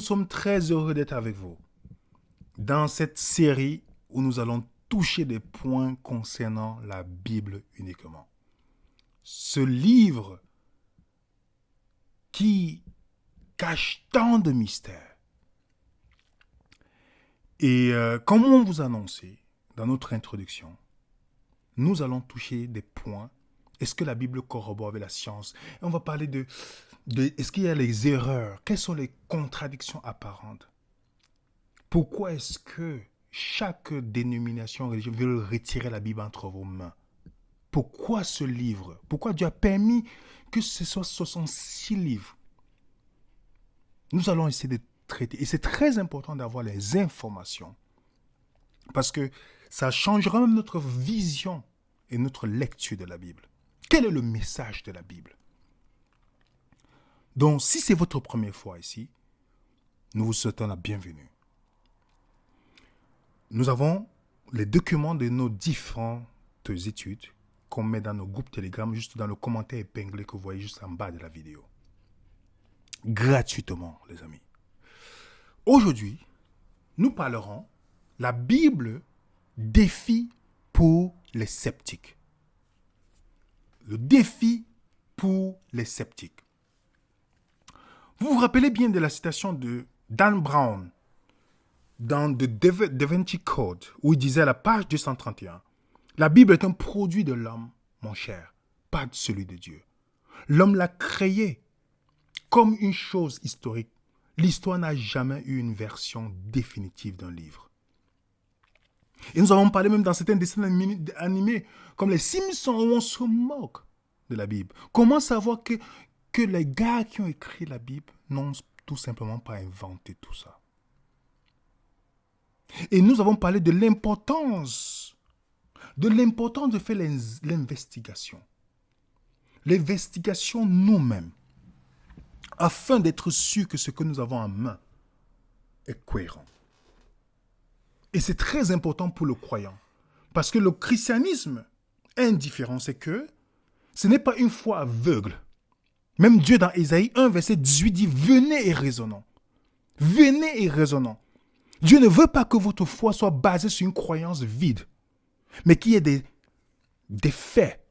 sommes très heureux d'être avec vous dans cette série où nous allons toucher des points concernant la Bible uniquement. Ce livre qui cache tant de mystères. Et comme on vous a annoncé dans notre introduction, nous allons toucher des points. Est-ce que la Bible corrobore avec la science? Et on va parler de est-ce qu'il y a les erreurs? Quelles sont les contradictions apparentes? Pourquoi est-ce que chaque dénomination religieuse veut retirer la Bible entre vos mains? Pourquoi ce livre? Pourquoi Dieu a permis que ce soit 66 livres? Nous allons essayer de traiter. Et c'est très important d'avoir les informations. Parce que ça changera même notre vision et notre lecture de la Bible. Quel est le message de la Bible? Donc, si c'est votre première fois ici, nous vous souhaitons la bienvenue. Nous avons les documents de nos différentes études qu'on met dans nos groupes Telegram, juste dans le commentaire épinglé que vous voyez juste en bas de la vidéo. Gratuitement, les amis. Aujourd'hui, nous parlerons la Bible défi pour les sceptiques. Le défi pour les sceptiques. Vous vous rappelez bien de la citation de Dan Brown dans The Da Vinci Code, où il disait à la page 231, « La Bible est un produit de l'homme, mon cher, pas celui de Dieu. L'homme l'a créé comme une chose historique. L'histoire n'a jamais eu une version définitive d'un livre. » Et nous avons parlé même dans certains dessins animés, comme les Simpsons, où on se moque de la Bible. Comment savoir que les gars qui ont écrit la Bible n'ont tout simplement pas inventé tout ça? Et nous avons parlé de l'importance de faire l'investigation. L'investigation nous-mêmes, afin d'être sûr que ce que nous avons en main est cohérent. Et c'est très important pour le croyant. Parce que le christianisme a une différence, c'est que ce n'est pas une foi aveugle. Même Dieu dans Ésaïe 1, verset 18 dit « Venez et raisonnons. Venez et raisonnons. » Dieu ne veut pas que votre foi soit basée sur une croyance vide, mais qu'il y ait des faits,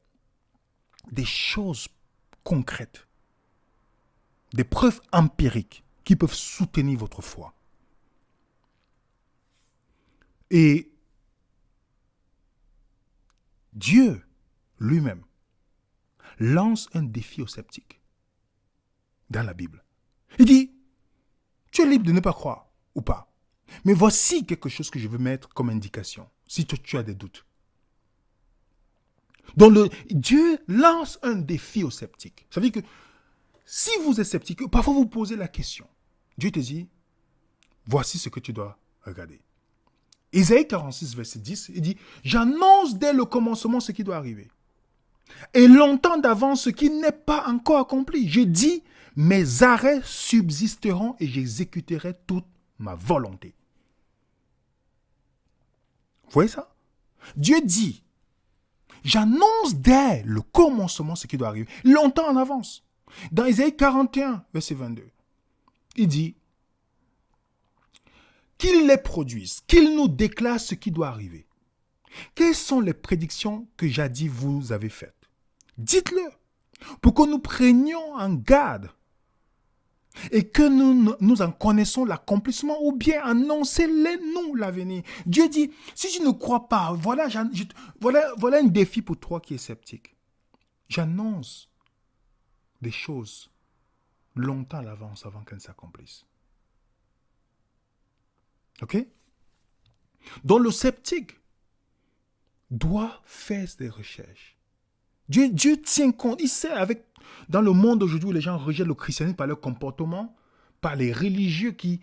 des choses concrètes, des preuves empiriques qui peuvent soutenir votre foi. Et Dieu lui-même lance un défi aux sceptiques dans la Bible. Il dit, tu es libre de ne pas croire ou pas. Mais voici quelque chose que je veux mettre comme indication, si tu as des doutes. Donc Dieu lance un défi aux sceptiques. Ça veut dire que si vous êtes sceptique, parfois vous posez la question. Dieu te dit, voici ce que tu dois regarder. Ésaïe 46, verset 10, il dit, j'annonce dès le commencement ce qui doit arriver. Et longtemps d'avance ce qui n'est pas encore accompli. Je dis, mes arrêts subsisteront et j'exécuterai toute ma volonté. Vous voyez ça? Dieu dit, j'annonce dès le commencement ce qui doit arriver, longtemps en avance. Dans Ésaïe 41, verset 22, il dit, qu'il les produise, qu'il nous déclare ce qui doit arriver. Quelles sont les prédictions que jadis vous avez faites? Dites-le, pour que nous prenions en garde et que nous en connaissons l'accomplissement ou bien annoncez-les-nous l'avenir. Dieu dit, si tu ne crois pas, voilà un défi pour toi qui es sceptique. J'annonce des choses longtemps à l'avance avant qu'elles s'accomplissent. Ok? Donc le sceptique doit faire des recherches. Dieu tient compte, il sait dans le monde aujourd'hui où les gens rejettent le christianisme par leur comportement, par les religieux qui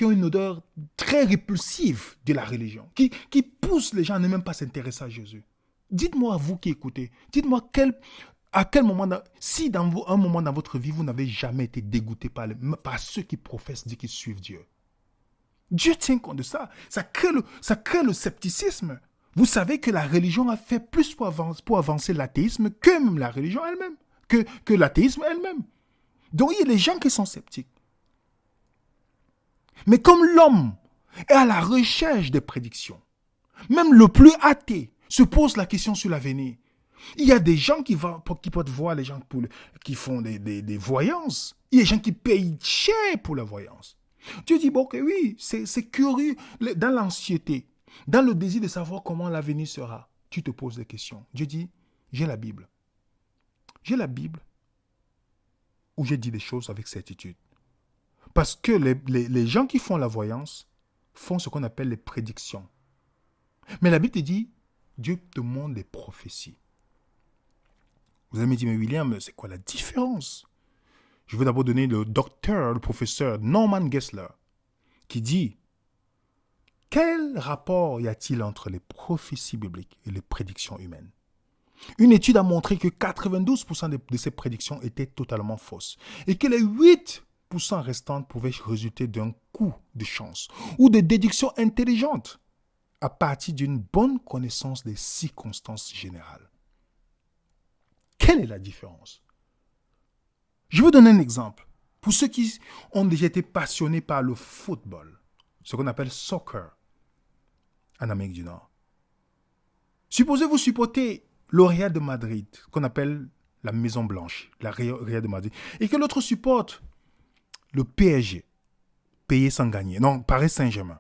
ont une odeur très répulsive de la religion, qui poussent les gens à ne même pas s'intéresser à Jésus. Dites-moi, vous qui écoutez, dites-moi à quel moment, si dans un moment dans votre vie, vous n'avez jamais été dégoûté par ceux qui professent dire qu'ils suivent Dieu. Dieu tient compte de ça. Ça crée le scepticisme. Vous savez que la religion a fait plus pour avancer l'athéisme que même la religion elle-même, que l'athéisme elle-même. Donc il y a des gens qui sont sceptiques. Mais comme l'homme est à la recherche des prédictions, même le plus athée se pose la question sur l'avenir. Il y a des gens qui peuvent voir les gens qui font des voyances. Il y a des gens qui payent cher pour la voyance. Dieu dit, bon, que oui, c'est curieux. Dans l'anxiété, dans le désir de savoir comment l'avenir sera, tu te poses des questions. Dieu dit, j'ai la Bible. J'ai la Bible où j'ai dit des choses avec certitude. Parce que les gens qui font la voyance font ce qu'on appelle les prédictions. Mais la Bible te dit, Dieu te montre des prophéties. Vous allez me dire, mais William, c'est quoi la différence? Je vais d'abord donner le professeur Norman Geisler, qui dit, quel rapport y a-t-il entre les prophéties bibliques et les prédictions humaines? Une étude a montré que 92% de ces prédictions étaient totalement fausses et que les 8% restantes pouvaient résulter d'un coup de chance ou de déduction intelligente à partir d'une bonne connaissance des circonstances générales. Quelle est la différence? Je vais donner un exemple. Pour ceux qui ont déjà été passionnés par le football, ce qu'on appelle soccer en Amérique du Nord. Supposez-vous supporter le Real de Madrid, qu'on appelle la Maison Blanche, la Real de Madrid, et que l'autre supporte le PSG, payé sans gagner, non, Paris Saint-Germain,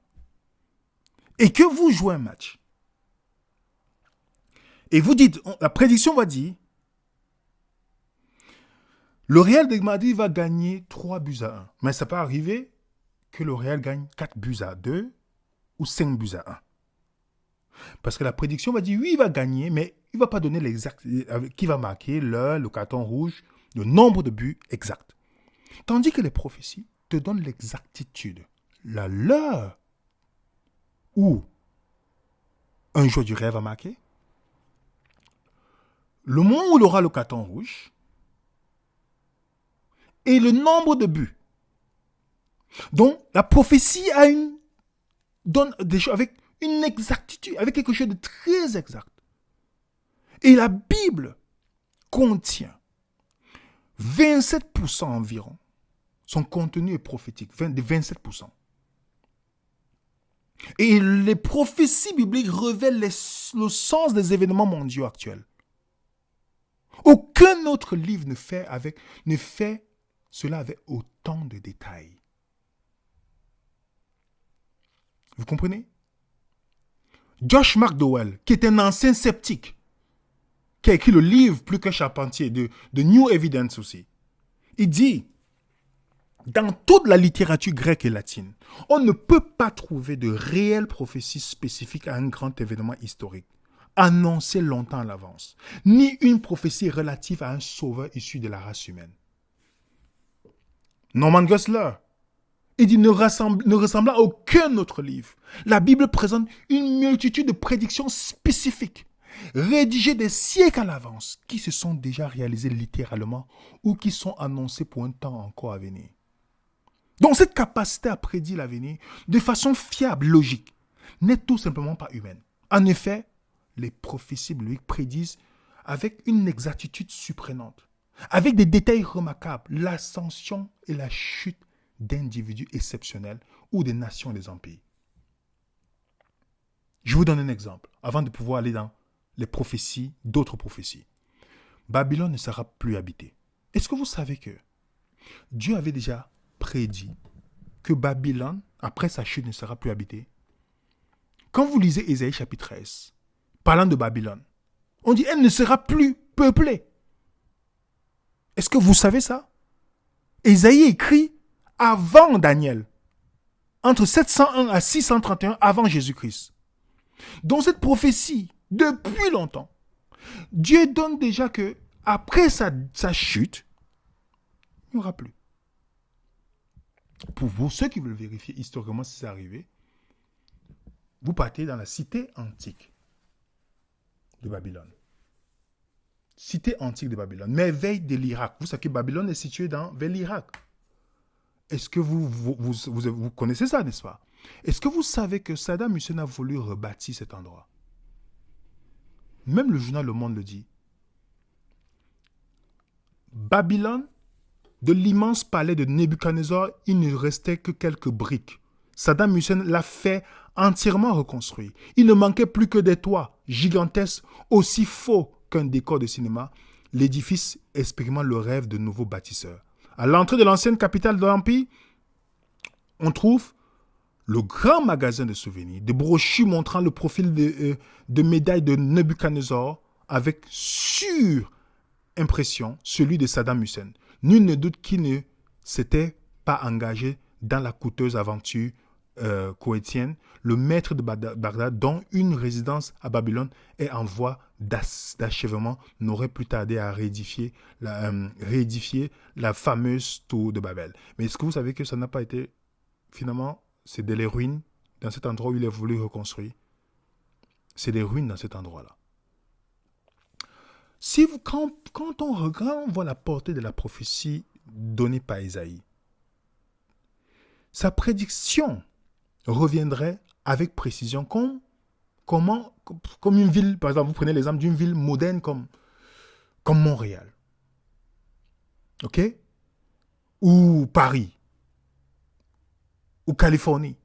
et que vous jouez un match, et vous dites, la prédiction va dire, le Real de Madrid va gagner 3-1, mais ça peut arriver que le Real gagne 4-2 ou 5-1. Parce que la prédiction va dire, oui, il va gagner, mais il ne va pas donner l'exact, qui va marquer l'heure, le carton rouge, le nombre de buts exact. Tandis que les prophéties te donnent l'exactitude, l'heure où un joueur du Real va marquer, le moment où il aura le carton rouge et le nombre de buts. Donc, la prophétie donne des choses avec une exactitude, avec quelque chose de très exact. Et la Bible contient 27% environ. Son contenu est prophétique, de 27%. Et les prophéties bibliques révèlent le sens des événements mondiaux actuels. Aucun autre livre ne fait cela avec autant de détails. Vous comprenez? Josh McDowell, qui est un ancien sceptique, qui a écrit le livre Plus qu'un charpentier, de New Evidence aussi, il dit, dans toute la littérature grecque et latine, on ne peut pas trouver de réelles prophéties spécifiques à un grand événement historique, annoncé longtemps à l'avance, ni une prophétie relative à un sauveur issu de la race humaine. Norman Geisler, il dit, ne ressemblant à aucun autre livre, la Bible présente une multitude de prédictions spécifiques, rédigées des siècles à l'avance, qui se sont déjà réalisées littéralement ou qui sont annoncées pour un temps encore à venir. Donc cette capacité à prédire l'avenir de façon fiable, logique, n'est tout simplement pas humaine. En effet, les prophéties bibliques prédisent avec une exactitude surprenante, avec des détails remarquables, l'ascension et la chute d'individus exceptionnels ou des nations et des empires. Je vous donne un exemple, avant de pouvoir aller dans les prophéties, d'autres prophéties. Babylone ne sera plus habitée. Est-ce que vous savez que Dieu avait déjà prédit que Babylone, après sa chute, ne sera plus habitée? Quand vous lisez Ésaïe chapitre 13, parlant de Babylone, on dit elle ne sera plus peuplée. Est-ce que vous savez ça? Ésaïe écrit avant Daniel, entre 701 à 631 avant Jésus-Christ. Dans cette prophétie, depuis longtemps, Dieu donne déjà que après sa chute, il n'y aura plus. Pour vous, ceux qui veulent vérifier historiquement si c'est arrivé, vous partez dans la cité antique de Babylone. Cité antique de Babylone, merveille de l'Irak. Vous savez que Babylone est située vers l'Irak. Est-ce que vous connaissez ça, n'est-ce pas? Est-ce que vous savez que Saddam Hussein a voulu rebâtir cet endroit? Même le journal Le Monde le dit. Babylone, de l'immense palais de Nebuchadnezzar, il ne restait que quelques briques Saddam Hussein l'a fait entièrement reconstruire. Il ne manquait plus que des toits gigantesques, aussi faux qu'un décor de cinéma. L'édifice expérimente le rêve de nouveaux bâtisseurs. À l'entrée de l'ancienne capitale de l'Empire, on trouve le grand magasin de souvenirs, des brochures montrant le profil de médailles de Nebuchadnezzar avec sur-impression celui de Saddam Hussein. Nul ne doute qu'il ne s'était pas engagé dans la coûteuse aventure koweïtienne. Le maître de Bagdad, dont une résidence à Babylone est en voie d'achèvement, n'aurait plus tardé à réédifier la fameuse tour de Babel. Mais est-ce que vous savez que ça n'a pas été... Finalement, c'est des ruines dans cet endroit où il a voulu reconstruire. C'est des ruines dans cet endroit-là. Quand on regarde, on voit la portée de la prophétie donnée par Isaïe. Sa prédiction reviendrait avec précision comme une ville, par exemple, vous prenez l'exemple d'une ville moderne comme Montréal. OK? Ou Paris. Ou Californie.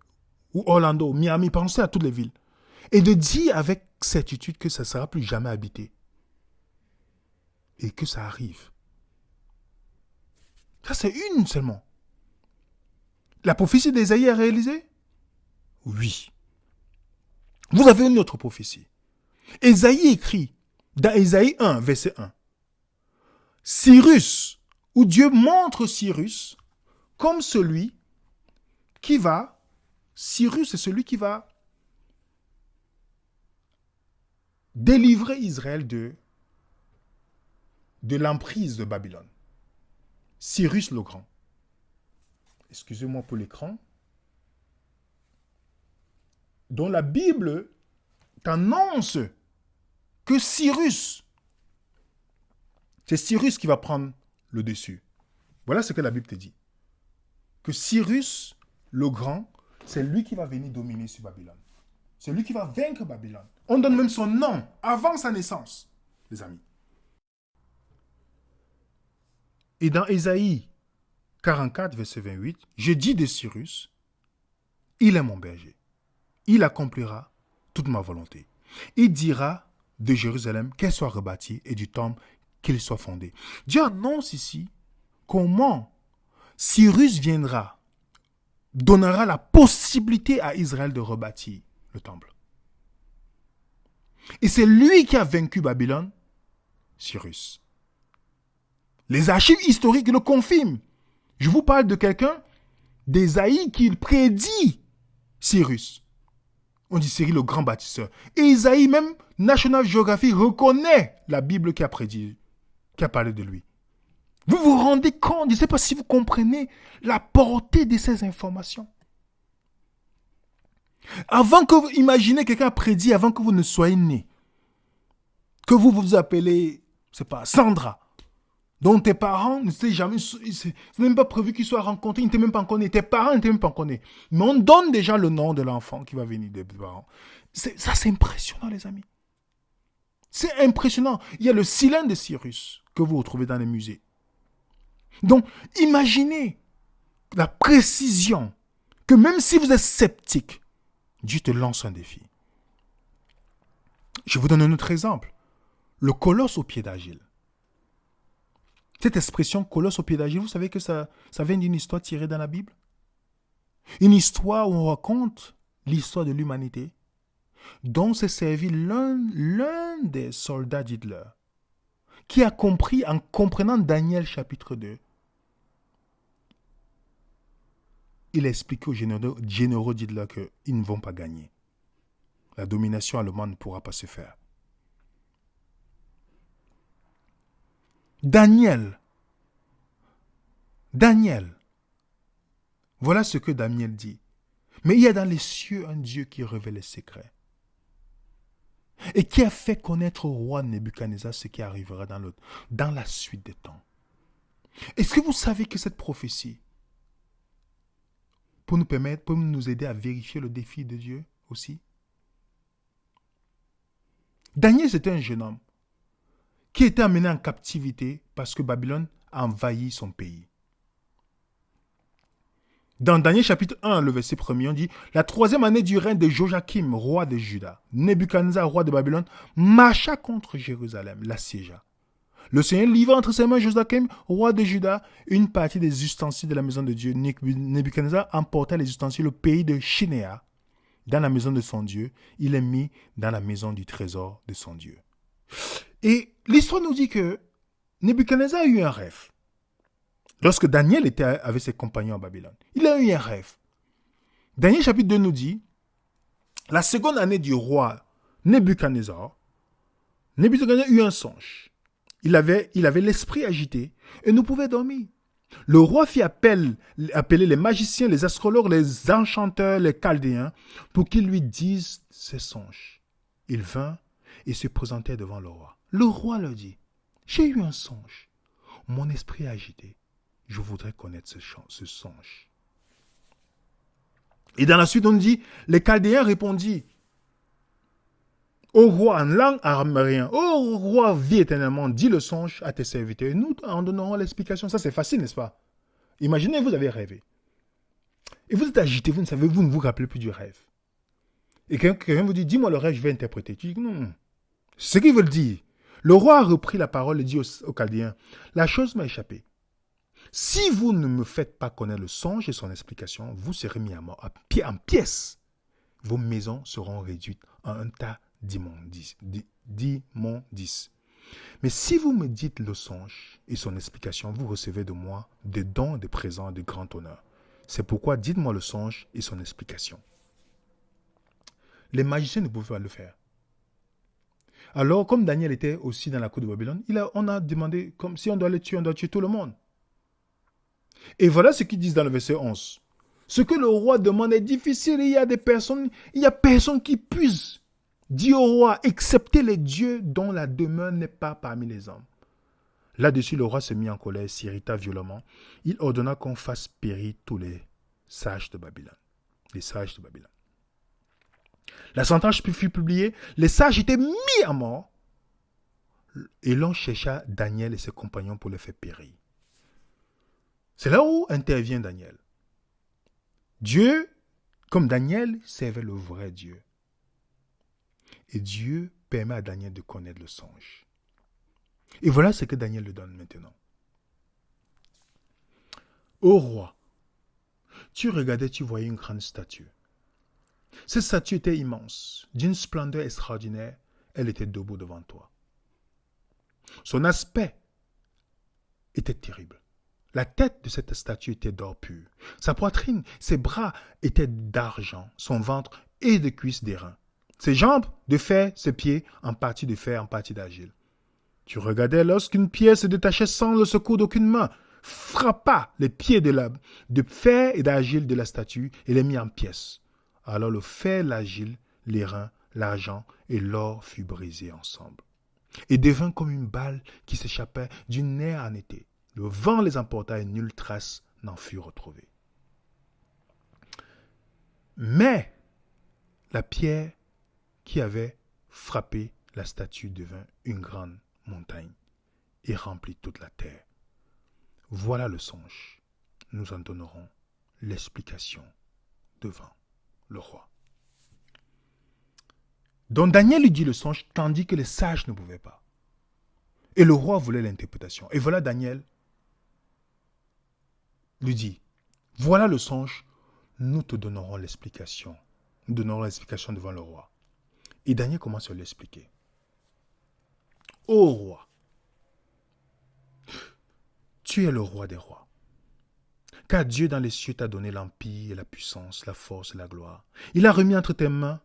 Ou Orlando, Miami, pensez à toutes les villes. Et de dire avec certitude que ça ne sera plus jamais habité. Et que ça arrive. Ça, c'est une seulement. La prophétie d'Ésaïe est réalisée? Oui. Vous avez une autre prophétie. Ésaïe écrit dans Ésaïe 1, verset 1. Cyrus, où Dieu montre Cyrus comme celui qui va... Cyrus est celui qui va délivrer Israël de l'emprise de Babylone. Cyrus le Grand. Excusez-moi pour l'écran. Dont la Bible t'annonce que Cyrus, c'est Cyrus qui va prendre le dessus. Voilà ce que la Bible te dit. Que Cyrus le Grand, c'est lui qui va venir dominer sur Babylone. C'est lui qui va vaincre Babylone. On donne même son nom avant sa naissance, les amis. Et dans Ésaïe 44, verset 28, je dis de Cyrus, il est mon berger. Il accomplira toute ma volonté. Il dira de Jérusalem qu'elle soit rebâtie et du temple qu'il soit fondé. Dieu annonce ici comment Cyrus viendra, donnera la possibilité à Israël de rebâtir le temple. Et c'est lui qui a vaincu Babylone, Cyrus. Les archives historiques le confirment. Je vous parle de quelqu'un, d'Ésaïe, qui prédit Cyrus. On dit Cyrus le grand bâtisseur. Et Isaïe, même National Geographic, reconnaît la Bible qui a prédit, qui a parlé de lui. Vous vous rendez compte, je ne sais pas si vous comprenez la portée de ces informations. Avant que vous imaginez quelqu'un a prédit, avant que vous ne soyez né, que vous vous appelez, je sais pas, Sandra, dont tes parents ne s'est jamais, c'est même pas prévu qu'ils soient rencontrés, ils n'étaient même pas encore nés, tes parents n'étaient même pas encore nés. Mais on donne déjà le nom de l'enfant qui va venir des parents. Ça, c'est impressionnant, les amis. C'est impressionnant. Il y a le cylindre de Cyrus que vous retrouvez dans les musées. Donc, imaginez la précision que même si vous êtes sceptique, Dieu te lance un défi. Je vous donne un autre exemple. Le colosse au pied d'Agile. Cette expression colosse au pied d'Agile, vous savez que ça vient d'une histoire tirée dans la Bible? Une histoire où on raconte l'histoire de l'humanité, dont s'est servi l'un des soldats d'Hitler, qui a compris, en comprenant Daniel chapitre 2, il a expliqué aux généraux d'Hitler qu'ils ne vont pas gagner. La domination allemande ne pourra pas se faire. Daniel, voilà ce que Daniel dit. Mais il y a dans les cieux un Dieu qui révèle les secrets et qui a fait connaître au roi Nebuchadnezzar ce qui arrivera dans la suite des temps. Est-ce que vous savez que cette prophétie peut nous aider à vérifier le défi de Dieu aussi? Daniel, c'était un jeune homme qui était amené en captivité parce que Babylone a envahi son pays. Dans Daniel chapitre 1, le verset 1er, on dit « La troisième année du règne de Joachim, roi de Juda, Nebuchadnezzar, roi de Babylone, marcha contre Jérusalem, l'assiégea. Le Seigneur livra entre ses mains Joachim, roi de Juda, une partie des ustensiles de la maison de Dieu. Nebuchadnezzar emporta les ustensiles au pays de Shinéa, dans la maison de son Dieu. Il les mit dans la maison du trésor de son Dieu. » Et l'histoire nous dit que Nebuchadnezzar a eu un rêve. Lorsque Daniel était avec ses compagnons à Babylone, il a eu un rêve. Daniel chapitre 2 nous dit, la seconde année du roi Nebuchadnezzar a eu un songe. Il avait l'esprit agité et ne pouvait dormir. Le roi fit appeler les magiciens, les astrologues, les enchanteurs, les chaldéens, pour qu'ils lui disent ses songes. Il vint et se présentait devant le roi. Le roi leur dit, j'ai eu un songe. Mon esprit est agité. Je voudrais connaître ce songe. Et dans la suite, on dit, les Chaldéens répondit au roi en langue araméenne, ô roi, vis éternellement, dis le songe à tes serviteurs. Et nous en donnerons l'explication. Ça, c'est facile, n'est-ce pas? Imaginez, vous avez rêvé. Et vous êtes agité, vous ne vous rappelez plus du rêve. Et quelqu'un vous dit, dis-moi le rêve, je vais interpréter. Tu dis, non. C'est ce qu'il veut dire. Le roi a repris la parole et dit aux Chaldéens, la chose m'a échappé. Si vous ne me faites pas connaître le songe et son explication, vous serez mis à mort, en pièces. Vos maisons seront réduites en un tas d'immondices. Mais si vous me dites le songe et son explication, vous recevez de moi des dons, des présents de grand honneur. C'est pourquoi dites-moi le songe et son explication. Les magiciens ne pouvaient pas le faire. Alors, comme Daniel était aussi dans la cour de Babylone, on a demandé, comme si on doit le tuer, on doit tuer tout le monde. Et voilà ce qu'ils disent dans le verset 11. Ce que le roi demande est difficile. Il y a personne qui puisse dire au roi, excepté les dieux dont la demeure n'est pas parmi les hommes. Là-dessus, le roi se mit en colère, s'irrita violemment. Il ordonna qu'on fasse périr tous les sages de Babylone. Les sages de Babylone. La sentence fut publiée. Les sages étaient mis à mort. Et l'on chercha Daniel et ses compagnons pour les faire périr. C'est là où intervient Daniel. Dieu, comme Daniel, servait le vrai Dieu. Et Dieu permet à Daniel de connaître le songe. Et voilà ce que Daniel lui donne maintenant. Ô roi, tu regardais, tu voyais une grande statue. Cette statue était immense, d'une splendeur extraordinaire. Elle était debout devant toi. Son aspect était terrible. La tête de cette statue était d'or pur. Sa poitrine, ses bras étaient d'argent, son ventre et de cuisses d'airain. Ses jambes de fer, ses pieds, en partie de fer, en partie d'argile. Tu regardais lorsqu'une pierre se détachait sans le secours d'aucune main, frappa les pieds de fer et d'argile de la statue et les mit en pièces. Alors le fer, l'argile, l'airain, l'argent et l'or fut brisé ensemble et devint comme une balle qui s'échappait d'une nerf en été. Le vent les emporta et nulle trace n'en fut retrouvée. Mais la pierre qui avait frappé la statue devint une grande montagne et remplit toute la terre. Voilà le songe. Nous en donnerons l'explication devant le roi. Donc Daniel lui dit le songe, tandis que les sages ne pouvaient pas. Et le roi voulait l'interprétation. Et voilà Daniel lui dit, voilà le songe, nous te donnerons l'explication. Nous donnerons l'explication devant le roi. Et Daniel commence à l'expliquer. Ô roi, tu es le roi des rois. Car Dieu dans les cieux t'a donné l'empire, et la puissance, la force et la gloire. Il a remis entre tes mains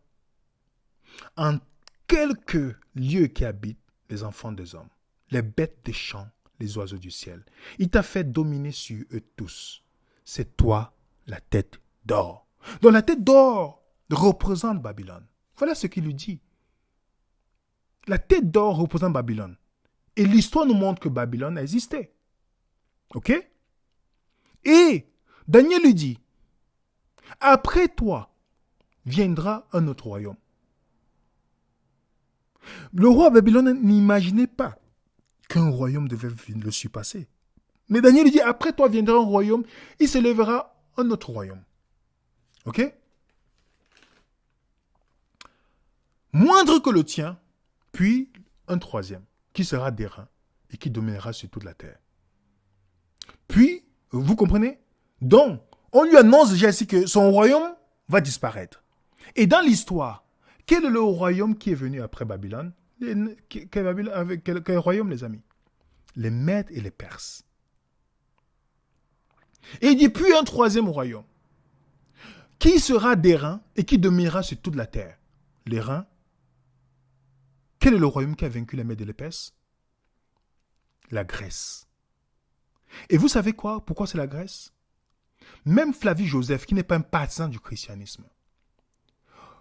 en quelques lieux qui habitent les enfants des hommes, les bêtes des champs, les oiseaux du ciel. Il t'a fait dominer sur eux tous. C'est toi la tête d'or. Donc la tête d'or représente Babylone. Voilà ce qu'il lui dit. La tête d'or représente Babylone. Et l'histoire nous montre que Babylone a existé. Ok? Et Daniel lui dit, après toi viendra un autre royaume. Le roi Babylone n'imaginait pas qu'un royaume devait le surpasser. Mais Daniel lui dit, après toi viendra un royaume, il se lèvera un autre royaume. Ok? Moindre que le tien, puis un troisième, qui sera d'airain et qui dominera sur toute la terre. Puis, vous comprenez? Donc, on lui annonce déjà ici que son royaume va disparaître. Et dans l'histoire, quel est le royaume qui est venu après Babylone? Quel royaume, les amis? Les Mèdes et les Perses. Et il dit, puis un troisième royaume, qui sera d'airain et qui dominera sur toute la terre. L'airain. Quel est le royaume qui a vaincu les Mèdes et les Perses? La Grèce. Et vous savez quoi? Pourquoi c'est la Grèce? Même Flavie Joseph, qui n'est pas un partisan du christianisme,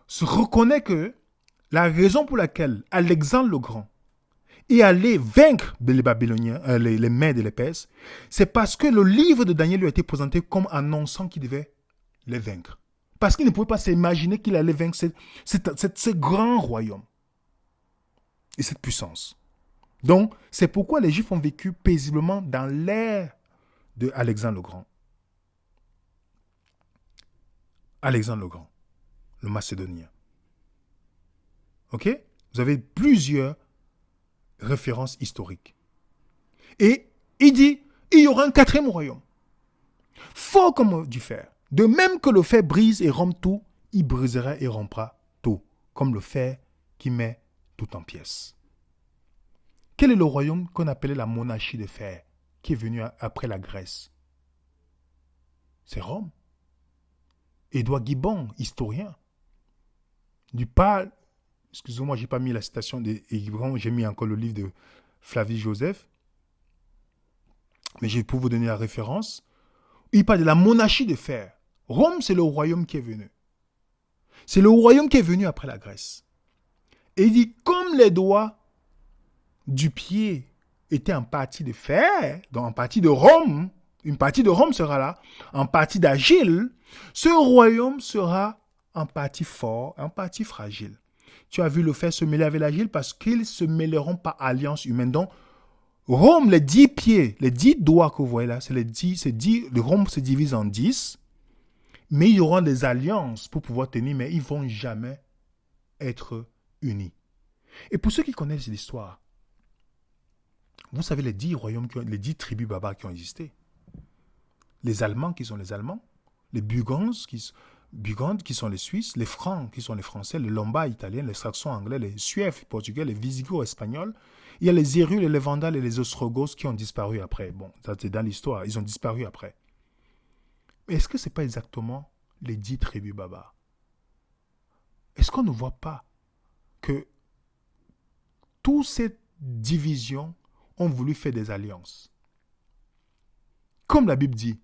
se reconnaît que la raison pour laquelle Alexandre le Grand est allé vaincre les Babyloniens, les Mèdes et les Perses, c'est parce que le livre de Daniel lui a été présenté comme annonçant qu'il devait les vaincre. Parce qu'il ne pouvait pas s'imaginer qu'il allait vaincre ce grand royaume et cette puissance. Donc, c'est pourquoi les Juifs ont vécu paisiblement dans l'ère de Alexandre le Grand. Alexandre le Grand, le Macédonien. Ok? Vous avez plusieurs références historiques. Et il dit, il y aura un quatrième royaume. Fort comme du fer. De même que le fer brise et rompt tout, il brisera et rompra tout. Comme le fer qui met tout en pièces. Quel est le royaume qu'on appelait la monarchie de fer, qui est venu après la Grèce? C'est Rome. Édouard Gibbon, historien, du parle, excusez-moi, je n'ai pas mis la citation de Gibbon, j'ai mis encore le livre de Flavie Joseph, mais je vais pour vous donner la référence. Il parle de la monarchie de fer. Rome, c'est le royaume qui est venu. C'est le royaume qui est venu après la Grèce. Et il dit, comme les doigts du pied étaient en partie de fer, donc en partie de Rome, une partie de Rome sera là, en partie d'Agile, ce royaume sera en partie fort, en partie fragile. Tu as vu le fer se mêler avec l'Agile parce qu'ils se mêleront par alliance humaine. Donc, Rome, les 10 pieds, les 10 doigts que vous voyez là, le Rome se divise en 10, mais ils auront des alliances pour pouvoir tenir, mais ils ne vont jamais être unis. Et pour ceux qui connaissent l'histoire, vous savez les 10 royaumes, les 10 tribus barbares qui ont existé. Les Allemands qui sont les Allemands, les Burgondes qui sont les Suisses, les Francs qui sont les Français, les Lombards italiens, les Saxons anglais, les Suèves portugais, les Visigoths espagnols. Il y a les Hérules, les Vandales et les Ostrogoths qui ont disparu après. Bon, ça c'est dans l'histoire, ils ont disparu après. Mais est-ce que ce n'est pas exactement les 10 tribus barbares? Est-ce qu'on ne voit pas que toutes ces divisions ont voulu faire des alliances? Comme la Bible dit,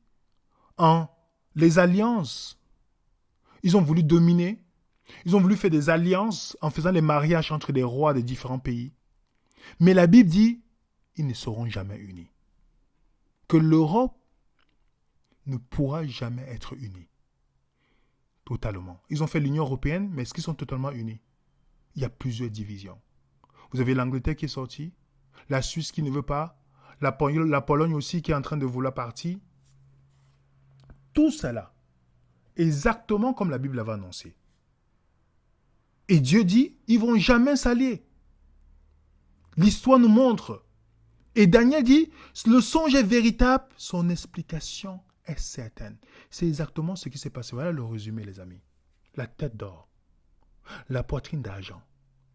les alliances, ils ont voulu dominer, ils ont voulu faire des alliances en faisant les mariages entre des rois de différents pays. Mais la Bible dit, ils ne seront jamais unis. Que l'Europe ne pourra jamais être unie. Totalement. Ils ont fait l'Union européenne, mais est-ce qu'ils sont totalement unis? Il y a plusieurs divisions. Vous avez l'Angleterre qui est sortie, la Suisse qui ne veut pas, la Pologne aussi qui est en train de vouloir partir. Tout cela, exactement comme la Bible l'avait annoncé. Et Dieu dit, ils ne vont jamais s'allier. L'histoire nous montre. Et Daniel dit, le songe est véritable, son explication est certaine. C'est exactement ce qui s'est passé. Voilà le résumé, les amis. La tête d'or, la poitrine d'argent,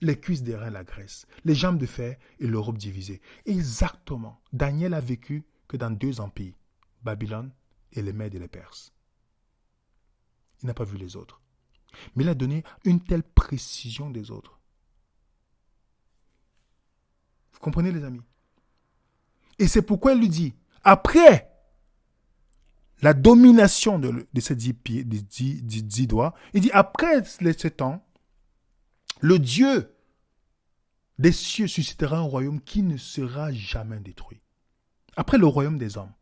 les cuisses d'airain, la Grèce, les jambes de fer et l'Europe divisée. Exactement. Daniel a vécu que dans 2 empires, Babylone et les Mèdes et les Perses. Il n'a pas vu les autres. Mais il a donné une telle précision des autres. Vous comprenez, les amis? Et c'est pourquoi il lui dit, après la domination de ces 10 pieds, des 10 doigts, il dit, après ce temps, le Dieu des cieux suscitera un royaume qui ne sera jamais détruit. Après le royaume des hommes,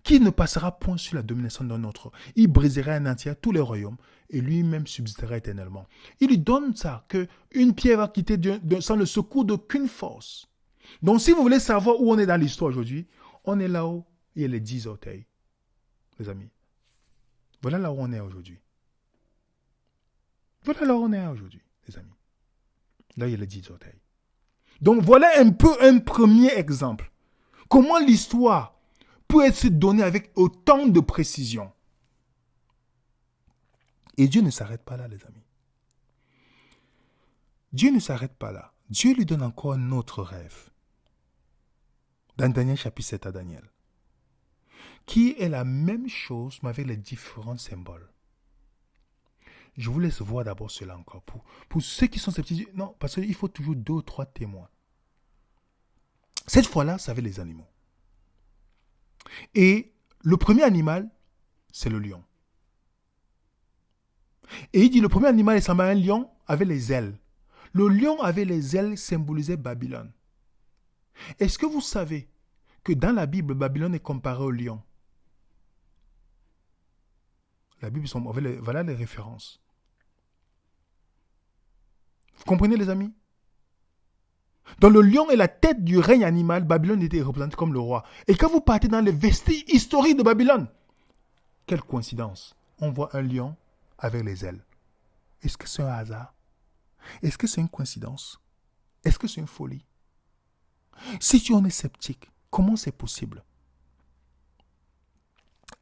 qui ne passera point sur la domination d'un autre. Il brisera un entier tous les royaumes et lui-même subsistera éternellement. Il lui donne ça, qu'une pierre va quitter sans le secours d'aucune force. Donc si vous voulez savoir où on est dans l'histoire aujourd'hui, on est là-haut, il y a les 10 orteils, les amis. Voilà là où on est aujourd'hui. Voilà là où on est aujourd'hui, les amis. Là, il y a les 10 orteils. Donc, voilà un peu un premier exemple. Comment l'histoire peut être donnée avec autant de précision. Et Dieu ne s'arrête pas là, les amis. Dieu ne s'arrête pas là. Dieu lui donne encore un autre rêve. Dans Daniel chapitre 7 à Daniel. Qui est la même chose, mais avec les différents symboles. Je vous laisse voir d'abord cela encore. Pour ceux qui sont sceptiques, non, parce qu'il faut toujours 2 ou 3 témoins. Cette fois-là, ça avait les animaux. Et le premier animal, c'est le lion. Et il dit, le premier animal ressemblait à un lion avec les ailes. Le lion avait les ailes symbolisait Babylone. Est-ce que vous savez que dans la Bible, Babylone est comparée au lion? La Bible, voilà les références. Vous comprenez, les amis? Dans le lion et la tête du règne animal, Babylone était représentée comme le roi. Et quand vous partez dans les vestiges historiques de Babylone, quelle coïncidence! On voit un lion avec les ailes. Est-ce que c'est un hasard? Est-ce que c'est une coïncidence? Est-ce que c'est une folie? Si tu en es sceptique, comment c'est possible?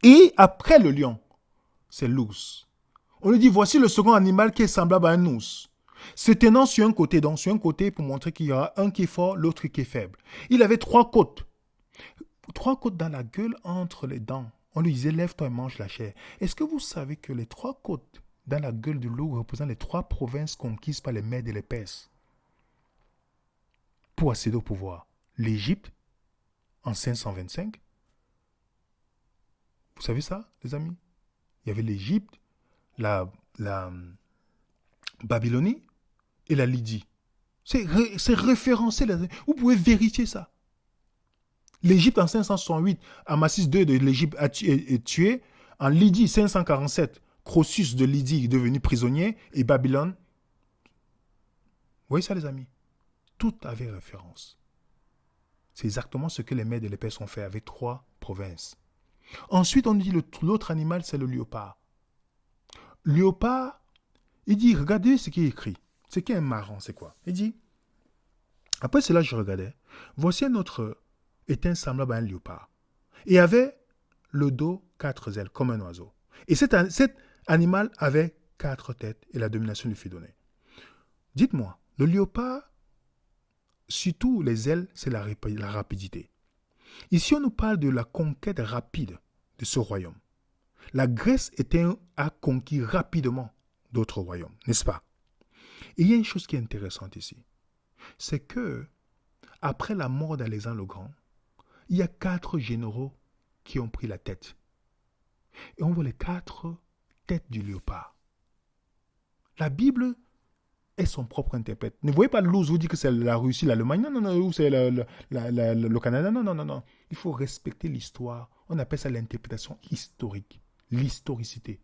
Et après le lion, c'est l'ours. On lui dit, voici le second animal qui est semblable à un ours. Se tenant sur un côté, donc sur un côté pour montrer qu'il y aura un qui est fort, l'autre qui est faible. Il avait 3 côtes. 3 côtes dans la gueule entre les dents. On lui disait, lève-toi et mange la chair. Est-ce que vous savez que les 3 côtes dans la gueule de loup représentent les 3 provinces conquises par les Mèdes et les Perses pour accéder au pouvoir? L'Égypte, en 525. Vous savez ça, les amis? Il y avait l'Égypte, la Babylonie et la Lydie. C'est référencé. Vous pouvez vérifier ça. L'Égypte en 568, Amasis II de l'Égypte est tué. En Lydie, 547, Croesus de Lydie est devenu prisonnier. Et Babylone. Vous voyez ça, les amis? Tout avait référence. C'est exactement ce que les Mèdes et les Perses ont fait avec 3 provinces. Ensuite, on dit l'autre animal, c'est le léopard. Léopard, il dit, regardez ce qui est écrit. Ce qui est marrant, c'est quoi? Il dit, après cela, je regardais. Voici un autre éteint semblable à un léopard. Et avait le dos 4 ailes, comme un oiseau. Et cet animal avait 4 têtes, et la domination lui fut donnée. Dites-moi, le léopard, surtout les ailes, c'est la rapidité. Ici, on nous parle de la conquête rapide de ce royaume. La Grèce a conquis rapidement d'autres royaumes, n'est-ce pas? Et il y a une chose qui est intéressante ici. C'est que, après la mort d'Alexandre le Grand, il y a 4 généraux qui ont pris la tête. Et on voit les 4 têtes du léopard. La Bible est son propre interprète. Ne voyez pas l'ours vous dit que c'est la Russie, l'Allemagne. Non, non, non, ou c'est le Canada. Non, non, non, non. Il faut respecter l'histoire. On appelle ça l'interprétation historique. L'historicité.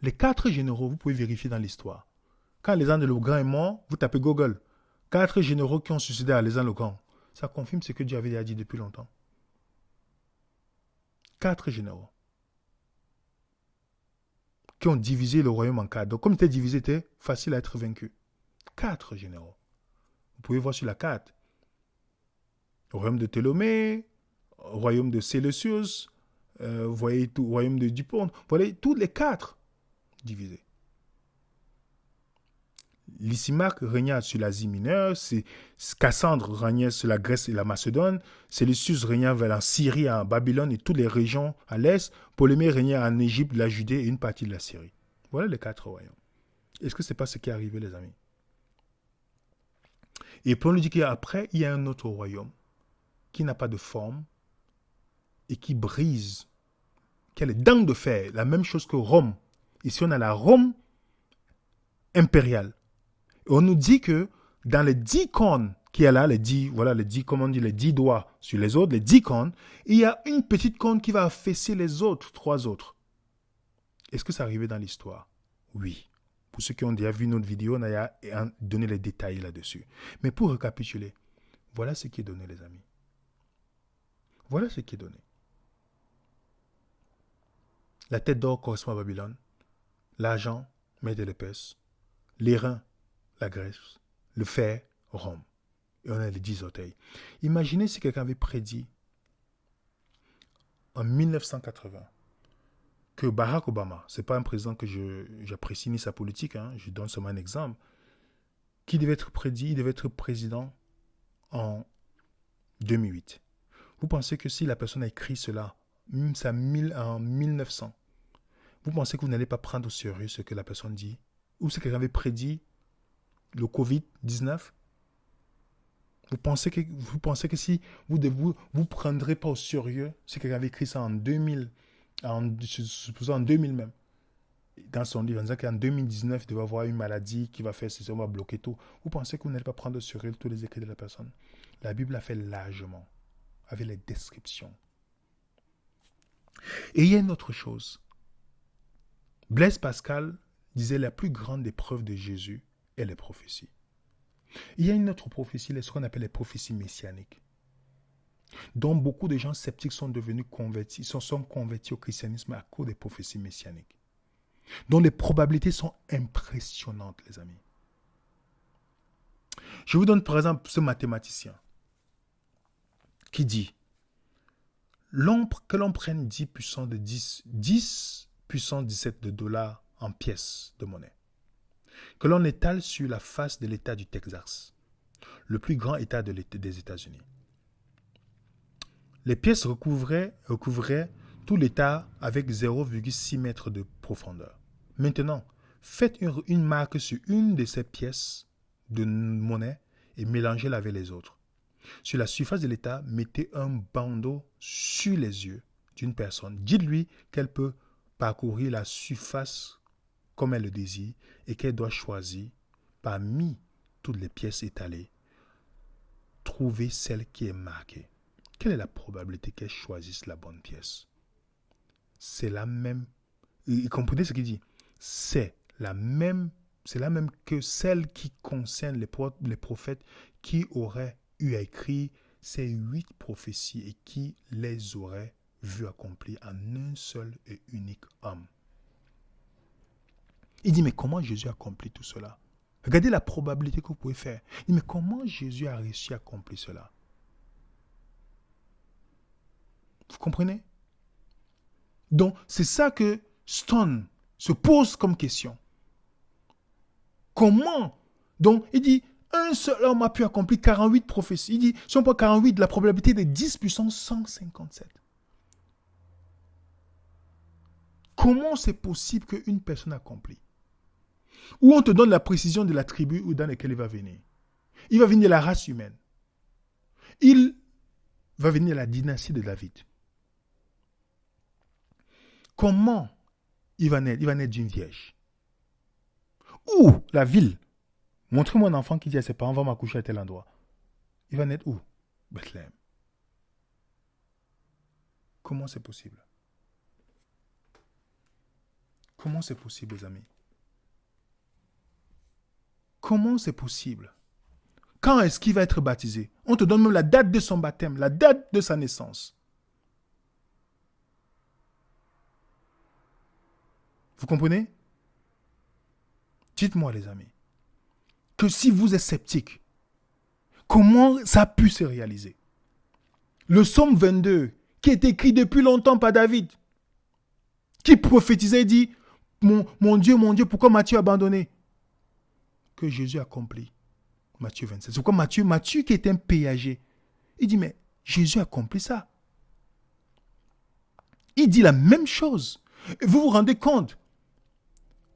Les 4 généraux, vous pouvez vérifier dans l'histoire. Quand Alexandre le Grand est mort, vous tapez Google. 4 généraux qui ont suicidé Alexandre le Grand. Ça confirme ce que Dieu avait déjà dit depuis longtemps. 4 généraux qui ont divisé le royaume en 4. Donc, comme il était divisé, c'était facile à être vaincu. 4 généraux. Vous pouvez voir sur la carte. Le royaume de Ptolomée, le royaume de Séleucus, vous voyez tout, le royaume de Dupont. Vous voyez tous les 4 divisés. Lysimaque régna sur l'Asie mineure, Cassandre régnait sur la Grèce et la Macédoine, Séleucus régna vers la Syrie, en Babylone et toutes les régions à l'est, Ptolémée régnait en Égypte, la Judée et une partie de la Syrie. Voilà les 4 royaumes. Est-ce que ce n'est pas ce qui est arrivé, les amis? Et puis on nous dit qu'après, il y a un autre royaume qui n'a pas de forme et qui brise, qui a les dents de fer, la même chose que Rome. Ici, on a la Rome impériale. On nous dit que dans les 10 cornes qu'il y a là, les 10 doigts sur les autres, les 10 cornes, il y a une petite corne qui va affaisser les autres, 3 autres. Est-ce que ça arrivait dans l'histoire? Oui. Pour ceux qui ont déjà vu notre vidéo, on a donné les détails là-dessus. Mais pour récapituler, voilà ce qui est donné, les amis. Voilà ce qui est donné. La tête d'or correspond à Babylone. L'argent, Mède et les Perses. Les reins, la Grèce. Le fer, Rome. Et on a les 10 orteils. Imaginez si quelqu'un avait prédit en 1980 que Barack Obama, ce n'est pas un président que j'apprécie ni sa politique, hein, je donne seulement un exemple, qui devait être prédit, il devait être président en 2008. Vous pensez que si la personne a écrit cela, même ça en 1900, vous pensez que vous n'allez pas prendre au sérieux ce que la personne dit? Ou si quelqu'un avait prédit le Covid-19? Vous pensez que si vous ne prendrez pas au sérieux si quelqu'un avait écrit ça en 2000, en 2000 même, dans son livre, en disant qu'en 2019, il devait avoir une maladie qui va faire ceci, on va bloquer tout. Vous pensez que vous n'allez pas prendre au sérieux tous les écrits de la personne? La Bible a fait largement, avec les descriptions. Et il y a une autre chose. Blaise Pascal disait la plus grande épreuve de Jésus est les prophéties. Il y a une autre prophétie, ce qu'on appelle les prophéties messianiques, dont beaucoup de gens sceptiques sont devenus convertis, sont convertis au christianisme à cause des prophéties messianiques, dont les probabilités sont impressionnantes, les amis. Je vous donne par exemple ce mathématicien qui dit que l'on prenne 10 puissance 17 de dollars en pièces de monnaie, que l'on étale sur la face de l'État du Texas, le plus grand État des États-Unis. Les pièces recouvraient tout l'État avec 0,6 mètres de profondeur. Maintenant, faites une marque sur une de ces pièces de monnaie et mélangez-la avec les autres. Sur la surface de l'État, mettez un bandeau sur les yeux d'une personne. Dites-lui qu'elle peut parcourir la surface comme elle le désire et qu'elle doit choisir parmi toutes les pièces étalées, trouver celle qui est marquée. Quelle est la probabilité qu'elle choisisse la bonne pièce? C'est la même. Vous comprenez ce qu'il dit? C'est la même que celle qui concerne les prophètes qui auraient eu à écrire ces 8 prophéties et qui les auraient vues accomplies en un seul et unique homme. Il dit, mais comment Jésus a accompli tout cela? Regardez la probabilité que vous pouvez faire. Il dit, mais comment Jésus a réussi à accomplir cela? Vous comprenez? Donc, c'est ça que Stone se pose comme question. Comment? Donc, il dit, un seul homme a pu accomplir 48 prophéties. Il dit, si on prend 48, la probabilité est de 10 puissance 157. Comment c'est possible qu'une personne accomplit? Où on te donne la précision de la tribu dans laquelle il va venir. Il va venir de la race humaine. Il va venir de la dynastie de David. Comment il va naître? Il va naître d'une vierge. Où? La ville. Montrez-moi un enfant qui dit à ses parents, va m'accoucher à tel endroit. Il va naître où? Bethléem. Comment c'est possible? Comment c'est possible, les amis? Comment c'est possible? Quand est-ce qu'il va être baptisé? On te donne même la date de son baptême, la date de sa naissance. Vous comprenez? Dites-moi, les amis, que si vous êtes sceptique, comment ça a pu se réaliser? Le psaume 22, qui est écrit depuis longtemps par David, qui prophétisait et dit, mon Dieu, pourquoi m'as-tu abandonné? Que Jésus accomplit. Matthieu 27. C'est pourquoi Matthieu qui était un péager, il dit, mais Jésus accomplit ça. Il dit la même chose. Vous vous rendez compte?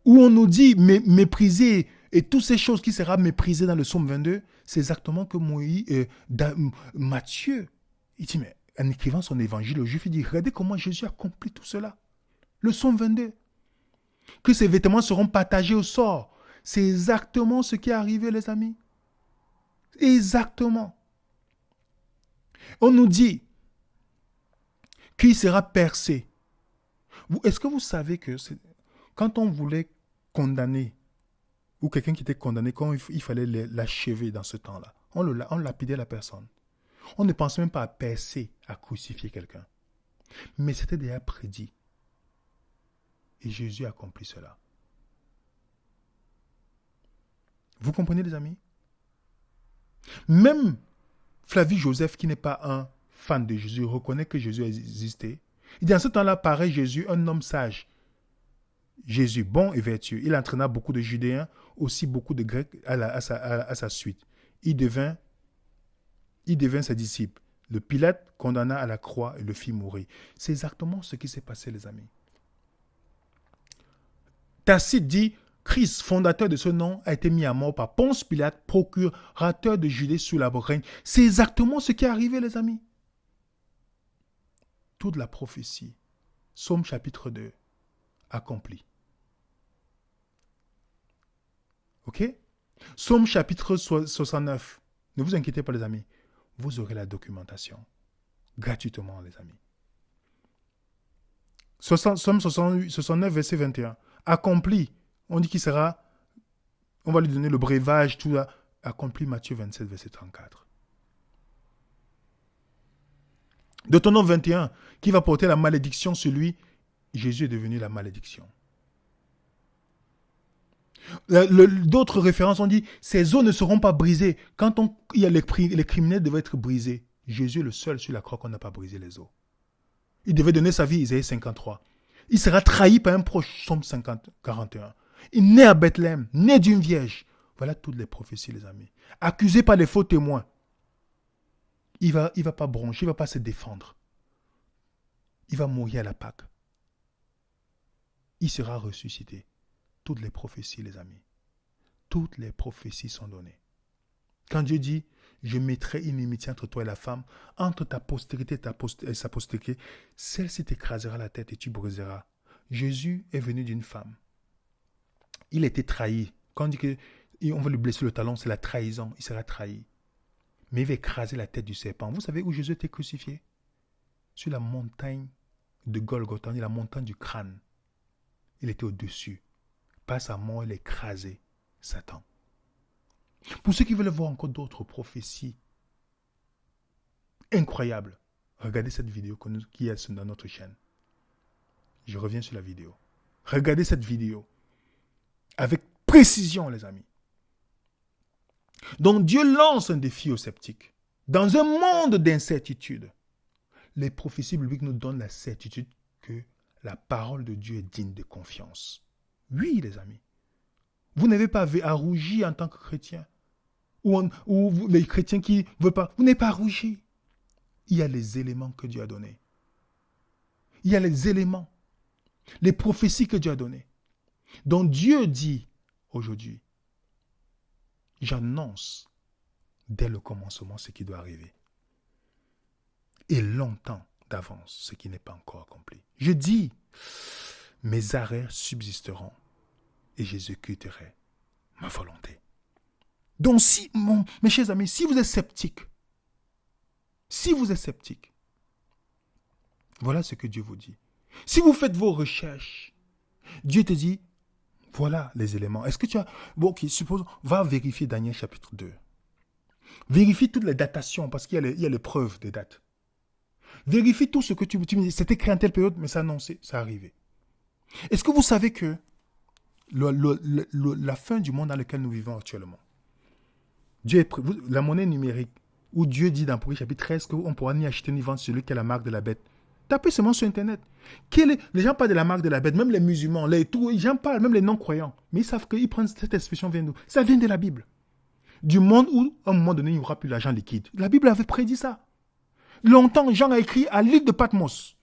Où on nous dit mépriser et toutes ces choses qui seront méprisées dans le psaume 22, c'est exactement que Matthieu, il dit, mais en écrivant son évangile aux Juifs, il dit, regardez comment Jésus accomplit tout cela. Le psaume 22. Que ses vêtements seront partagés au sort. C'est exactement ce qui est arrivé, les amis. Exactement. On nous dit qu'il sera percé. Est-ce que vous savez que quand on voulait condamner, ou quelqu'un qui était condamné, quand il fallait l'achever dans ce temps-là, on lapidait la personne. On ne pensait même pas à percer, à crucifier quelqu'un. Mais c'était déjà prédit. Et Jésus accomplit cela. Vous comprenez, les amis? Même Flavie Joseph, qui n'est pas un fan de Jésus, reconnaît que Jésus a existé. Il dit, en ce temps-là, paraît Jésus, un homme sage. Jésus, bon et vertueux. Il entraîna beaucoup de Judéens, aussi beaucoup de Grecs à sa suite. Il devint ses disciples. Le Pilate condamna à la croix et le fit mourir. C'est exactement ce qui s'est passé, les amis. Tacite dit, Christ, fondateur de ce nom, a été mis à mort par Ponce Pilate, procurateur de Judée sous la règne. C'est exactement ce qui est arrivé, les amis. Toute la prophétie, Psaume chapitre 2, accomplie. Ok? Psaume chapitre 69. Ne vous inquiétez pas, les amis. Vous aurez la documentation. Gratuitement, les amis. Psaume 69, verset 21. Accompli. On dit qu'il sera... On va lui donner le breuvage, tout ça. Accompli, Matthieu 27, verset 34. Deutéronome 21, qui va porter la malédiction sur lui. Jésus est devenu la malédiction. D'autres références ont dit, ces os ne seront pas brisés. Quand il y a les criminels devaient être brisés. Jésus est le seul sur la croix qu'on n'a pas brisé les os. Il devait donner sa vie, Isaïe 53. Il sera trahi par un proche, Psaume 41. Il naît à Bethléem, né d'une vierge. Voilà toutes les prophéties, les amis. Accusé par les faux témoins. Il va pas broncher, il va pas se défendre. Il va mourir à la Pâque. Il sera ressuscité. Toutes les prophéties, les amis. Toutes les prophéties sont données. Quand Dieu dit, je mettrai une inimitié entre toi et la femme, entre ta postérité et sa postérité, celle-ci t'écrasera la tête et tu briseras. Jésus est venu d'une femme. Il a été trahi. Quand on dit qu'on va lui blesser le talon, c'est la trahison. Il sera trahi. Mais il va écraser la tête du serpent. Vous savez où Jésus était crucifié? Sur la montagne de Golgotha, la montagne du crâne. Il était au-dessus. Par sa mort, il a écrasé Satan. Pour ceux qui veulent voir encore d'autres prophéties incroyables, regardez cette vidéo qui est dans notre chaîne. Je reviens sur la vidéo. Regardez cette vidéo avec précision, les amis. Donc Dieu lance un défi aux sceptiques. Dans un monde d'incertitude, les prophéties bibliques nous donnent la certitude que la parole de Dieu est digne de confiance. Oui, les amis. Vous n'avez pas à rougir en tant que chrétien. Ou les chrétiens qui ne veulent pas. Vous n'avez pas à rougir. Il y a les éléments que Dieu a donnés. Il y a les éléments. Les prophéties que Dieu a données. Donc Dieu dit aujourd'hui, j'annonce dès le commencement ce qui doit arriver. Et longtemps d'avance ce qui n'est pas encore accompli. Je dis, mes arrêts subsisteront et j'exécuterai ma volonté. Donc mes chers amis, si vous êtes sceptiques, voilà ce que Dieu vous dit. Si vous faites vos recherches, Dieu te dit, voilà les éléments. Est-ce que tu as... Bon, ok, suppose, va vérifier Daniel chapitre 2. Vérifie toutes les datations, parce qu'il y a les preuves des dates. Vérifie tout ce que tu me dis. C'est écrit en telle période, mais ça annoncé, ça arrivé. Est-ce que vous savez que la fin du monde dans lequel nous vivons actuellement, la monnaie numérique, où Dieu dit dans Apocalypse chapitre 13 qu'on ne pourra ni acheter ni vendre celui qui a la marque de la bête. Tapez seulement sur Internet. Les gens parlent de la marque de la bête, même les musulmans, les gens parlent, même les non-croyants. Mais ils savent qu'ils prennent cette expression vient d'où? Ça vient de la Bible. Du monde où, à un moment donné, il n'y aura plus d'argent liquide. La Bible avait prédit ça. Longtemps, Jean a écrit à l'île de Patmos.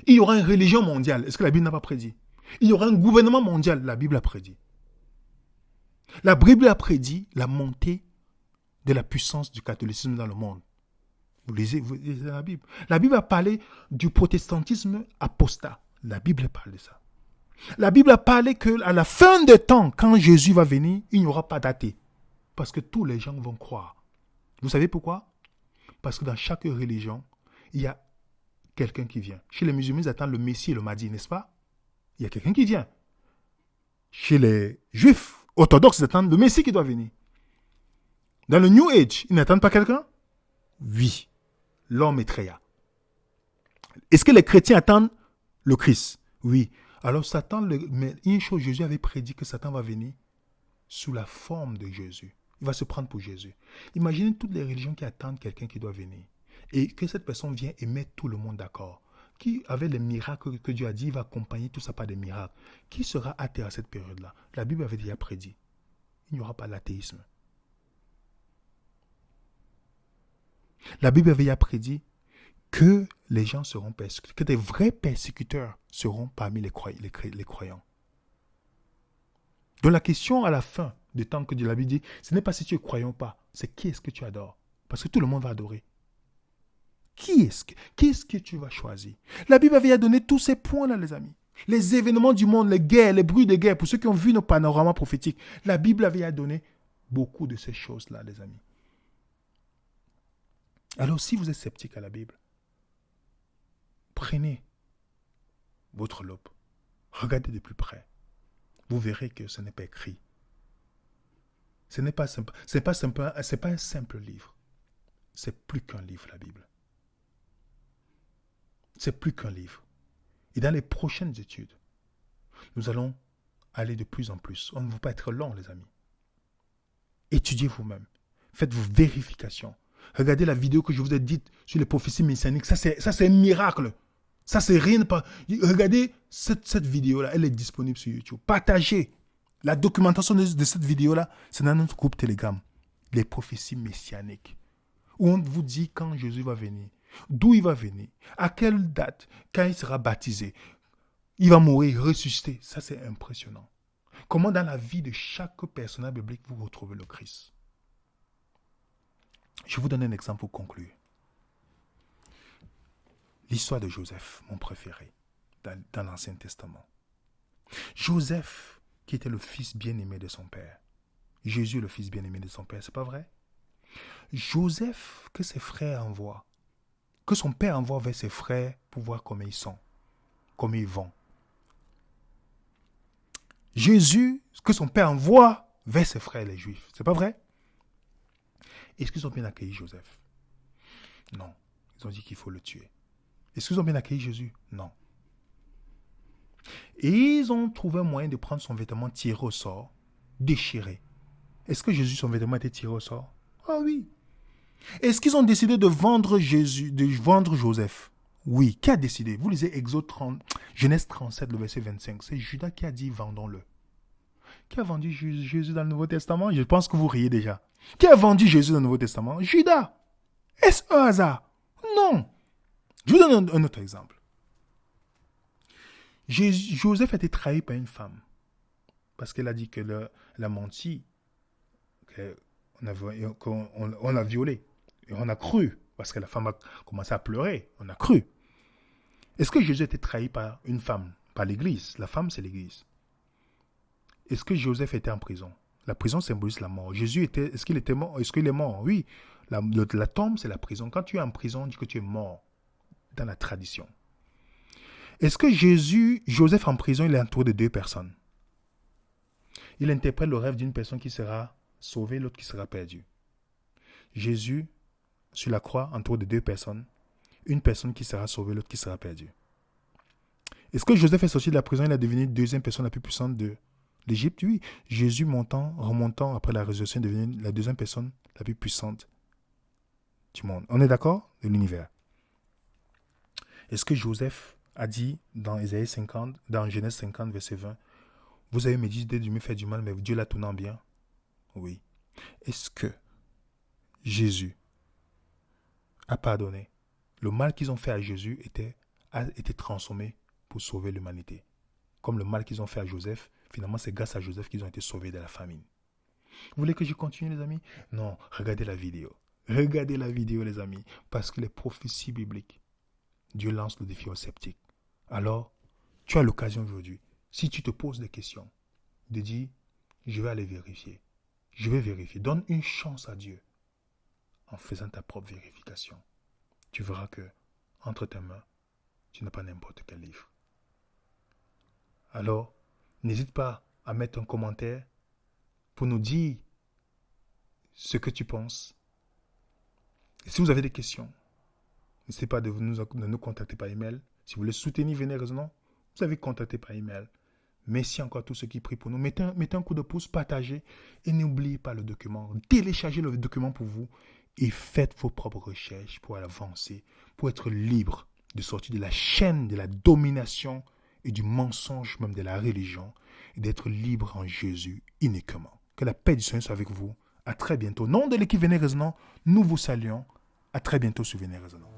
Il y aura une religion mondiale. Est-ce que la Bible n'a pas prédit? Il y aura un gouvernement mondial. La Bible a prédit. La Bible a prédit la montée de la puissance du catholicisme dans le monde. Vous lisez la Bible. La Bible a parlé du protestantisme apostat. La Bible parle de ça. La Bible a parlé qu'à la fin des temps, quand Jésus va venir, il n'y aura pas d'athée. Parce que tous les gens vont croire. Vous savez pourquoi? Parce que dans chaque religion, il y a quelqu'un qui vient. Chez les musulmans, ils attendent le Messie et le Mahdi, n'est-ce pas? Il y a quelqu'un qui vient. Chez les juifs orthodoxes, ils attendent le Messie qui doit venir. Dans le New Age, ils n'attendent pas quelqu'un? Oui. L'homme est Maitreya. Est-ce que les chrétiens attendent le Christ? Oui. Alors Satan, mais une chose, Jésus avait prédit que Satan va venir sous la forme de Jésus. Il va se prendre pour Jésus. Imaginez toutes les religions qui attendent quelqu'un qui doit venir. Et que cette personne vienne et mette tout le monde d'accord. Qui, avec les miracles que Dieu a dit, va accompagner tout ça par des miracles. Qui sera athée à cette période-là? La Bible avait déjà prédit. Il n'y aura pas l'athéisme. La Bible avait déjà prédit que les gens seront persécutés, que des vrais persécuteurs seront parmi les croyants. Donc la question à la fin du temps que Dieu l'avait dit, ce n'est pas si tu es croyant ou pas, c'est qui est-ce que tu adores. Parce que tout le monde va adorer. Qui est-ce que tu vas choisir? La Bible avait donné tous ces points-là, les amis. Les événements du monde, les guerres, les bruits de guerre, pour ceux qui ont vu nos panoramas prophétiques, la Bible avait donné beaucoup de ces choses-là, les amis. Alors si vous êtes sceptique à la Bible, prenez votre loupe, regardez de plus près. Vous verrez que ce n'est pas écrit. Ce n'est pas simple. C'est pas un simple livre. C'est plus qu'un livre, la Bible. C'est plus qu'un livre. Et dans les prochaines études, nous allons aller de plus en plus. On ne va pas être long, les amis. Étudiez vous-même. Faites vos vérifications. Regardez la vidéo que je vous ai dite sur les prophéties messianiques. Ça, c'est un miracle. Ça, c'est rien de pas. Regardez cette vidéo-là. Elle est disponible sur YouTube. Partagez. La documentation de cette vidéo-là, c'est dans notre groupe Telegram. Les prophéties messianiques. Où on vous dit quand Jésus va venir. D'où il va venir. À quelle date. Quand il sera baptisé. Il va mourir, ressusciter. Ça, c'est impressionnant. Comment dans la vie de chaque personnage biblique vous retrouvez le Christ. Je vous donne un exemple pour conclure. L'histoire de Joseph, mon préféré, dans l'Ancien Testament. Joseph, qui était le fils bien-aimé de son père. Jésus, le fils bien-aimé de son père, c'est pas vrai? Joseph, que ses frères envoient, que son père envoie vers ses frères pour voir comment ils sont, comment ils vont. Jésus, que son père envoie vers ses frères les Juifs, c'est pas vrai? Est-ce qu'ils ont bien accueilli Joseph? Non. Ils ont dit qu'il faut le tuer. Est-ce qu'ils ont bien accueilli Jésus? Non. Et ils ont trouvé un moyen de prendre son vêtement tiré au sort, déchiré. Est-ce que Jésus, son vêtement était tiré au sort? Ah oui. Est-ce qu'ils ont décidé de vendre Joseph? Oui. Qui a décidé? Vous lisez Genèse 37, le verset 25. C'est Judas qui a dit vendons-le. Qui a vendu Jésus dans le Nouveau Testament? Je pense que vous riez déjà. Qui a vendu Jésus dans le Nouveau Testament? Judas. Est-ce un hasard? Non. Je vous donne un autre exemple. Joseph a été trahi par une femme. Parce qu'elle a dit qu'elle a menti. Qu'on l'a violé. Et on a cru. Parce que la femme a commencé à pleurer. On a cru. Est-ce que Jésus a été trahi par une femme? Par l'Église. La femme, c'est l'Église. Est-ce que Joseph était en prison? La prison symbolise la mort. Est-ce qu'il était mort? Est-ce qu'il est mort? Oui. La tombe, c'est la prison. Quand tu es en prison, on dit que tu es mort. Dans la tradition. Est-ce que Joseph en prison, il est entouré de deux personnes? Il interprète le rêve d'une personne qui sera sauvée, l'autre qui sera perdue. Jésus, sur la croix, entouré de deux personnes. Une personne qui sera sauvée, l'autre qui sera perdue. Est-ce que Joseph est sorti de la prison, il est devenu la deuxième personne la plus puissante de l'Égypte? Oui. Jésus, remontant après la résurrection, est devenu la deuxième personne la plus puissante du monde. On est d'accord? De l'univers. Est-ce que Joseph a dit dans Ésaïe 50, dans Genèse 50, verset 20, vous avez médité de me faire du mal, mais Dieu l'a tourné en bien? Oui. Est-ce que Jésus a pardonné? Le mal qu'ils ont fait à Jésus a été transformé pour sauver l'humanité. Comme le mal qu'ils ont fait à Joseph, finalement c'est grâce à Joseph qu'ils ont été sauvés de la famine. Vous voulez que je continue, les amis? Non, regardez la vidéo. Regardez la vidéo, les amis, parce que les prophéties bibliques, Dieu lance le défi aux sceptiques. Alors, tu as l'occasion aujourd'hui, si tu te poses des questions, de dire, je vais aller vérifier. Je vais vérifier. Donne une chance à Dieu en faisant ta propre vérification. Tu verras que, entre tes mains, tu n'as pas n'importe quel livre. Alors, n'hésite pas à mettre un commentaire pour nous dire ce que tu penses. Et si vous avez des questions, n'hésitez pas de nous contacter par email. Si vous voulez soutenir Venez Raisonnons, Vous avez contacté par email. Merci encore à tous ceux qui prient pour nous. Mettez un coup de pouce, partagez et n'oubliez pas le document. Téléchargez le document pour vous et faites vos propres recherches pour avancer, pour être libre de sortir de la chaîne de la domination et du mensonge même de la religion et d'être libre en Jésus uniquement. Que la paix du Seigneur soit avec vous. À très bientôt. Au nom de l'équipe Venez Résonant, nous vous saluons. À très bientôt sur Venez Résonant.